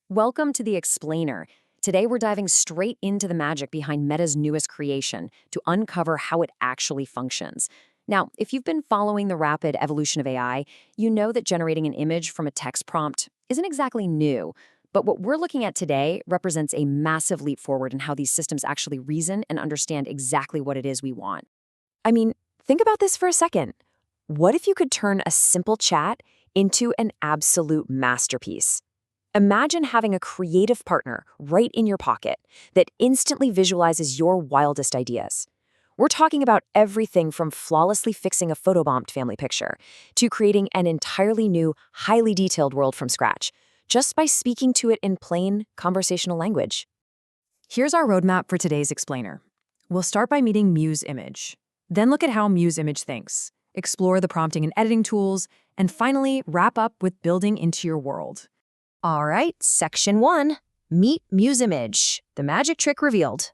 Welcome to The Explainer. Today we're diving straight into the magic behind Meta's newest creation to uncover how it actually functions. Now, if you've been following the rapid evolution of AI, you know that generating an image from a text prompt isn't exactly new. But what we're looking at today represents a massive leap forward in how these systems actually reason and understand exactly what it is we want. I mean, think about this for a second. What if you could turn a simple chat into an absolute masterpiece? Imagine having a creative partner right in your pocket that instantly visualizes your wildest ideas. We're talking about everything from flawlessly fixing a photobombed family picture to creating an entirely new, highly detailed world from scratch, just by speaking to it in plain conversational language. Here's our roadmap for today's Explainer. We'll start by meeting Muse Image. Then look at how Muse Image thinks, explore the prompting and editing tools, and finally wrap up with building into your world. All right, section 1, meet Muse Image, the magic trick revealed.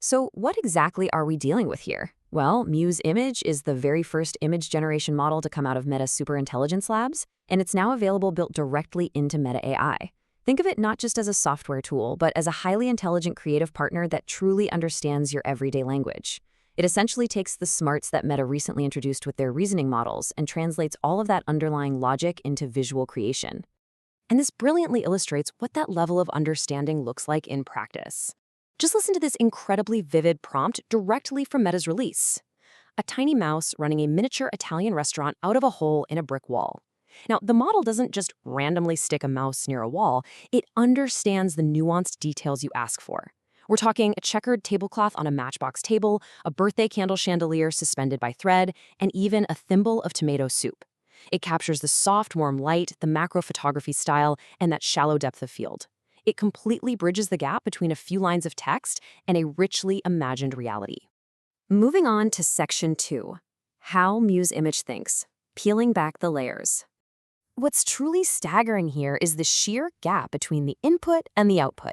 So what exactly are we dealing with here? Well, Muse Image is the very first image generation model to come out of Meta's superintelligence labs, and it's now available built directly into Meta AI. Think of it not just as a software tool, but as a highly intelligent creative partner that truly understands your everyday language. It essentially takes the smarts that Meta recently introduced with their reasoning models and translates all of that underlying logic into visual creation. And this brilliantly illustrates what that level of understanding looks like in practice. Just listen to this incredibly vivid prompt directly from Meta's release. A tiny mouse running a miniature Italian restaurant out of a hole in a brick wall. Now, the model doesn't just randomly stick a mouse near a wall, it understands the nuanced details you ask for. We're talking a checkered tablecloth on a matchbox table, a birthday candle chandelier suspended by thread, and even a thimble of tomato soup. It captures the soft, warm light, the macro photography style, and that shallow depth of field. It completely bridges the gap between a few lines of text and a richly imagined reality. Moving on to section 2, how Muse Image thinks, peeling back the layers. What's truly staggering here is the sheer gap between the input and the output.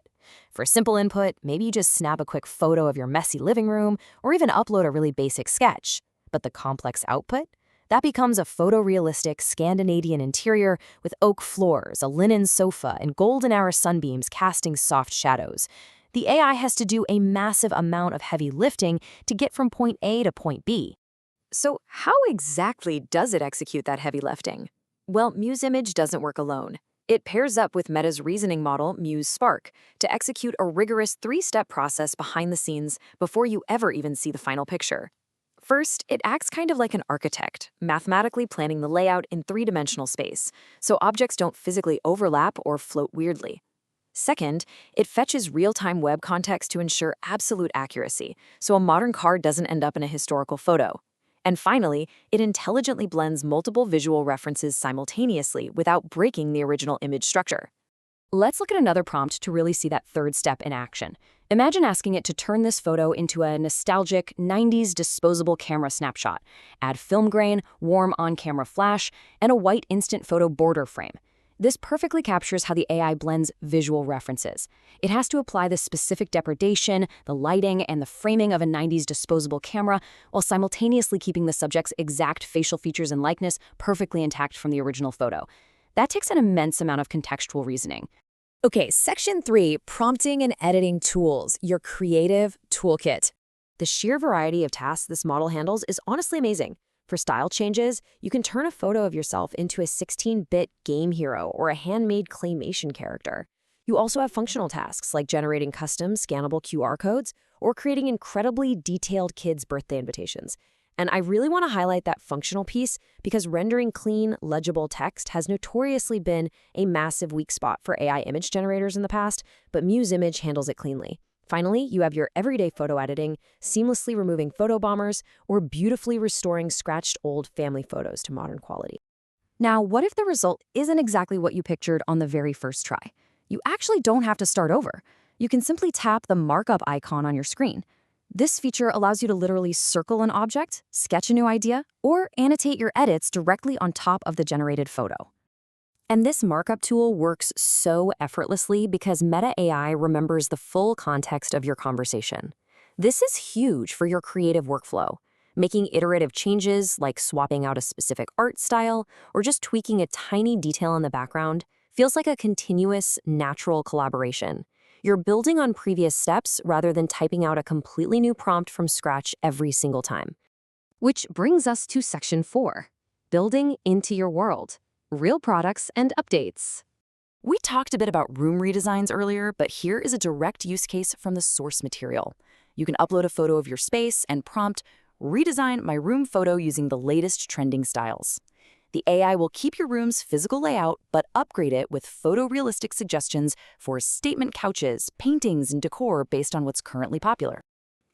For simple input, maybe you just snap a quick photo of your messy living room or even upload a really basic sketch. But the complex output? That becomes a photorealistic Scandinavian interior with oak floors, a linen sofa, and golden hour sunbeams casting soft shadows. The AI has to do a massive amount of heavy lifting to get from point A to point B. So how exactly does it execute that heavy lifting? Well, Muse Image doesn't work alone. It pairs up with Meta's reasoning model, Muse Spark, to execute a rigorous 3-step process behind the scenes before you ever even see the final picture. First, it acts kind of like an architect, mathematically planning the layout in 3-dimensional space, so objects don't physically overlap or float weirdly. Second, it fetches real-time web context to ensure absolute accuracy, so a modern car doesn't end up in a historical photo. And finally, it intelligently blends multiple visual references simultaneously without breaking the original image structure. Let's look at another prompt to really see that third step in action. Imagine asking it to turn this photo into a nostalgic 90s disposable camera snapshot. Add film grain, warm on-camera flash, and a white instant photo border frame. This perfectly captures how the AI blends visual references. It has to apply the specific depredation, the lighting, and the framing of a 90s disposable camera, while simultaneously keeping the subject's exact facial features and likeness perfectly intact from the original photo. That takes an immense amount of contextual reasoning. Okay, section 3, prompting and editing tools, your creative toolkit. The sheer variety of tasks this model handles is honestly amazing. For style changes, you can turn a photo of yourself into a 16-bit game hero or a handmade claymation character. You also have functional tasks like generating custom scannable QR codes or creating incredibly detailed kids' birthday invitations. And I really want to highlight that functional piece because rendering clean, legible text has notoriously been a massive weak spot for AI image generators in the past, but Muse Image handles it cleanly. Finally, you have your everyday photo editing, seamlessly removing photo bombers, or beautifully restoring scratched old family photos to modern quality. Now, what if the result isn't exactly what you pictured on the very first try? You actually don't have to start over. You can simply tap the markup icon on your screen. This feature allows you to literally circle an object, sketch a new idea, or annotate your edits directly on top of the generated photo. And this markup tool works so effortlessly because Meta AI remembers the full context of your conversation. This is huge for your creative workflow. Making iterative changes like swapping out a specific art style or just tweaking a tiny detail in the background feels like a continuous, natural collaboration. You're building on previous steps rather than typing out a completely new prompt from scratch every single time. Which brings us to Section 4, Building into Your World, Real Products and Updates. We talked a bit about room redesigns earlier, but here is a direct use case from the source material. You can upload a photo of your space and prompt, redesign my room photo using the latest trending styles. The AI will keep your room's physical layout, but upgrade it with photorealistic suggestions for statement couches, paintings, and decor based on what's currently popular.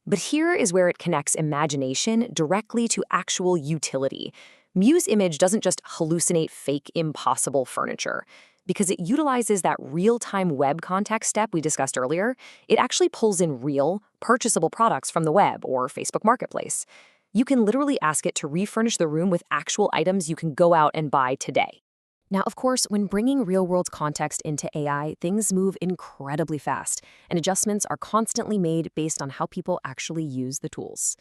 But here is where it connects imagination directly to actual utility. Muse Image doesn't just hallucinate fake, impossible furniture. Because it utilizes that real-time web context step we discussed earlier, it actually pulls in real, purchasable products from the web or Facebook Marketplace. You can literally ask it to refurnish the room with actual items you can go out and buy today. Now, of course, when bringing real-world context into AI, things move incredibly fast, and adjustments are constantly made based on how people actually use the tools.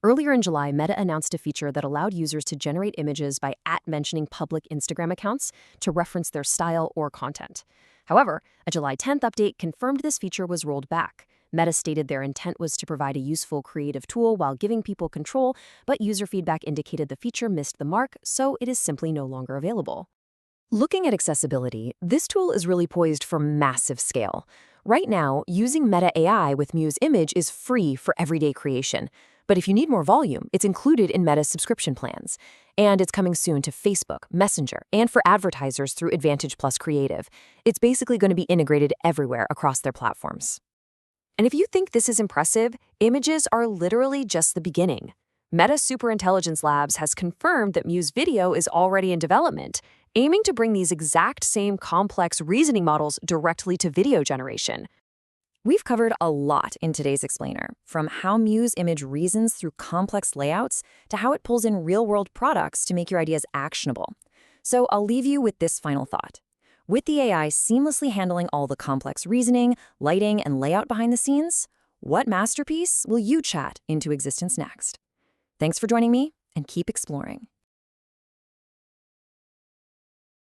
Earlier in July, Meta announced a feature that allowed users to generate images by @mentioning public Instagram accounts to reference their style or content. However, a July 10th update confirmed this feature was rolled back. Meta stated their intent was to provide a useful creative tool while giving people control, but user feedback indicated the feature missed the mark, so it is simply no longer available. Looking at accessibility, this tool is really poised for massive scale. Right now, using Meta AI with Muse Image is free for everyday creation. But if you need more volume, it's included in Meta's subscription plans. And it's coming soon to Facebook, Messenger, and for advertisers through Advantage Plus Creative. It's basically going to be integrated everywhere across their platforms. And if you think this is impressive, images are literally just the beginning. Meta Superintelligence Labs has confirmed that Muse Video is already in development, aiming to bring these exact same complex reasoning models directly to video generation. We've covered a lot in today's explainer, from how Muse Image reasons through complex layouts to how it pulls in real-world products to make your ideas actionable. So I'll leave you with this final thought. With the AI seamlessly handling all the complex reasoning, lighting, and layout behind the scenes, what masterpiece will you chat into existence next? Thanks for joining me, and keep exploring.